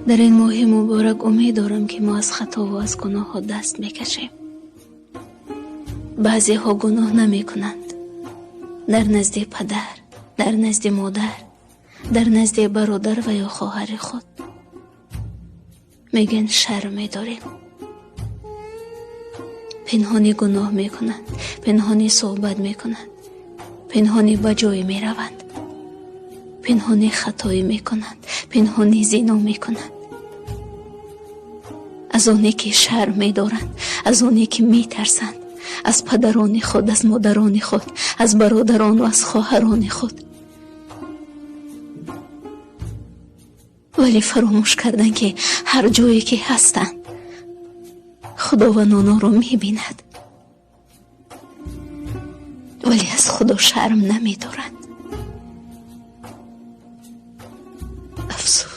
در این ماه مبارک امید دارم که ما از خطا و از گناه ها دست میکشیم. بعضی ها گناه نمی کنند، در نزد پدر، در نزد مادر، در نزد برادر و یا خواهر خود. میگن شرم داریم، پنهانی گناه میکنند، پنهانی صحبت میکنند، پنهانی بجای میروند، پنهانی خطایی میکنند، پنهانی زنا میکنند. از اونی که شرم میدارند، از اونی که میترسند از پدران خود، از مادران خود، از برادران و از خواهران خود، ولی فراموش کردن که هر جایی که هستند خداوند آنها رو میبیند، ولی از خدا شرم نمیدارند. افسوس.